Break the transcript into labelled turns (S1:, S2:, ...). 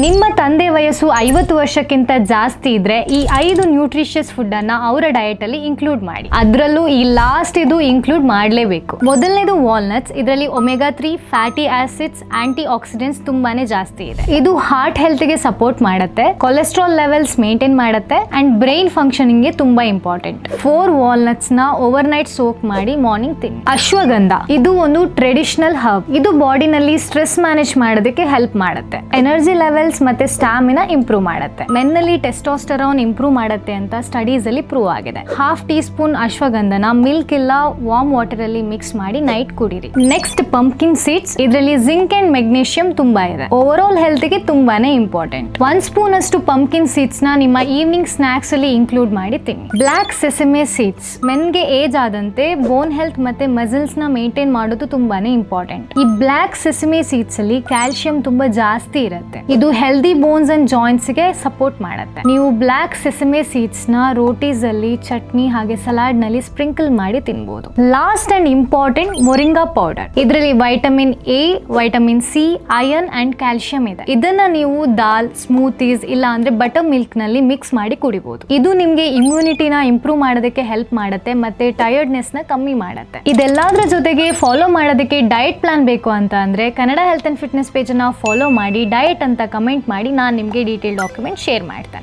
S1: ನಿಮ್ಮ ತಂದೆ ವಯಸ್ಸು 50 ವರ್ಷಕ್ಕಿಂತ ಜಾಸ್ತಿ ಇದ್ರೆ ಈ 5 ನ್ಯೂಟ್ರಿಷಿಯಸ್ ಫುಡ್ ಅನ್ನ ಅವರ ಡಯಟ್ ಅಲ್ಲಿ ಇನ್ಕ್ಲೂಡ್ ಮಾಡಿ. ಅದರಲ್ಲೂ ಈ ಲಾಸ್ಟ್ ಇದು ಇನ್ಕ್ಲೂಡ್ ಮಾಡಲೇಬೇಕು. ಮೊದಲನೇದು ವಾಲ್ನಟ್ಸ್. ಇದರಲ್ಲಿ omega 3 fatty acids, antioxidants ತುಂಬಾನೇ ಜಾಸ್ತಿ ಇದೆ. ಇದು ಹಾರ್ಟ್ ಹೆಲ್ತ್ ಗೆ ಸಪೋರ್ಟ್ ಮಾಡುತ್ತೆ, ಕೊಲೆಸ್ಟ್ರಾಲ್ ಲೆವೆಲ್ಸ್ ಮೇಂಟೈನ್ ಮಾಡುತ್ತೆ ಅಂಡ್ ಬ್ರೈನ್ ಫಂಕ್ಷನಿಂಗ್ ಗೆ ತುಂಬಾ ಇಂಪಾರ್ಟೆಂಟ್. 4 ವಾಲ್ನಟ್ಸ್ ನ ಓವರ್ ನೈಟ್ ಸೋಕ್ ಮಾಡಿ ಮಾರ್ನಿಂಗ್ ತಿನ್ನಿ. ಅಶ್ವಗಂಧ ಇದು ಒಂದು ಟ್ರೆಡಿಷನಲ್ ಹರ್ಬ್. ಇದು ಬಾಡಿನಲ್ಲಿ ಸ್ಟ್ರೆಸ್ ಮ್ಯಾನೇಜ್ ಮಾಡೋದಕ್ಕೆ ಹೆಲ್ಪ್ ಮಾಡುತ್ತೆ, ಎನರ್ಜಿ ಲೆವೆಲ್ಸ್ ಮತ್ತೆ ಸ್ಟಾಮಿನಾ ಇಂಪ್ರೂವ್ ಮಾಡುತ್ತೆ, ಮೆನ್ನಲ್ಲಿ ಟೆಸ್ಟೋಸ್ಟೆರಾನ್ ಇಂಪ್ರೂವ್ ಮಾಡುತ್ತೆ ಅಂತ ಸ್ಟಡೀಸ್ ಅಲ್ಲಿ ಪ್ರೂವ್ ಆಗಿದೆ. ½ ಟೀ ಸ್ಪೂನ್ ಅಶ್ವಗಂಧನ ಮಿಲ್ಕ್ ಇಲ್ಲ ವಾರ್ಮ್ ವಾಟರ್ ಅಲ್ಲಿ ಮಿಕ್ಸ್ ಮಾಡಿ ನೈಟ್ ಕುಡೀರಿ. Next pumpkin seeds. ಇದರಲ್ಲಿ ಜಿಂಕ್ ಅಂಡ್ ಮೆಗ್ನೀಷಿಯಂ ತುಂಬಾ ಇದೆ, ಓವರ್ ಆಲ್ ಹೆಲ್ತ್ ಗೆ ತುಂಬಾನೇ ಇಂಪಾರ್ಟೆಂಟ್. 1 ಸ್ಪೂನ್ ಅಷ್ಟು ಪಂಪ್ಕಿನ್ ಸೀಡ್ಸ್ ನ ನಿಮ್ಮ ಈವ್ನಿಂಗ್ ಸ್ನಾಕ್ಸ್ ಅಲ್ಲಿ ಇನ್ಕ್ಲೂಡ್ ಮಾಡಿ ತಿನ್ನಿ. Black sesame seeds. ಮೆನ್ಗೆ ಏಜ್ ಆದಂತೆ ಬೋನ್ ಹೆಲ್ತ್ ಮತ್ತೆ ಮಸಲ್ಸ್ ನ ಮೇಂಟೈನ್ ಮಾಡೋದು ತುಂಬಾನೇ ಇಂಪಾರ್ಟೆಂಟ್. ಈ ಬ್ಲಾಕ್ ಸೆಸಮೆ ಸೀಡ್ಸ್ ಅಲ್ಲಿ ಕ್ಯಾಲ್ಸಿಯಂ ತುಂಬಾ ಜಾಸ್ತಿ ಇರುತ್ತೆ. ಇದು ಹೆಲ್ದಿ ಬೋನ್ಸ್ ಅಂಡ್ ಜಾಯಿಂಟ್ಸ್ ಗೆ ಸಪೋರ್ಟ್ ಮಾಡುತ್ತೆ. ನೀವು ಬ್ಲಾಕ್ ಸೆಸಮೆ ಸೀಡ್ಸ್ ನ ರೋಟೀಸ್ ಅಲ್ಲಿ, ಚಟ್ನಿ ಹಾಗೆ ಸಲಾಡ್ ನಲ್ಲಿ ಸ್ಪ್ರಿಂಕಲ್ ಮಾಡಿ ತಿನ್ಬಹುದು. Last and important moringa powder. ಇದರಲ್ಲಿ vitamin A, vitamin C, iron and calcium ಇದೆ. ಇದನ್ನ ನೀವು ದಾಲ್, ಸ್ಮೂತೀಸ್ ಇಲ್ಲ ಅಂದ್ರೆ ಬಟರ್ ಮಿಲ್ಕ್ ನಲ್ಲಿ ಮಿಕ್ಸ್ ಮಾಡಿ ಕುಡಿಬಹುದು. ಇದು ನಿಮ್ಗೆ ಇಮ್ಯುನಿಟಿನ ಇಂಪ್ರೂವ್ ಮಾಡೋದಕ್ಕೆ ಹೆಲ್ಪ್ ಮಾಡುತ್ತೆ ಮತ್ತೆ ಟಯರ್ಡ್ನೆಸ್ ನ ಕಮ್ಮಿ ಮಾಡುತ್ತೆ. ಇದೆಲ್ಲದರ ಜೊತೆಗೆ ಫಾಲೋ ಮಾಡೋದಕ್ಕೆ ಡಯಟ್ ಪ್ಲಾನ್ ಬೇಕು ಅಂತ ಅಂದ್ರೆ Kannada health and fitness page ಅನ್ನ ಫಾಲೋ ಮಾಡಿ ಡಯಟ್ ಅಂತ ಕಮೆಂಟ್ ಮಾಡಿ, ನಾನು ನಿಮ್ಗೆ ಡೀಟೇಲ್ ಡಾಕ್ಯುಮೆಂಟ್ ಶೇರ್ ಮಾಡ್ತೇನೆ.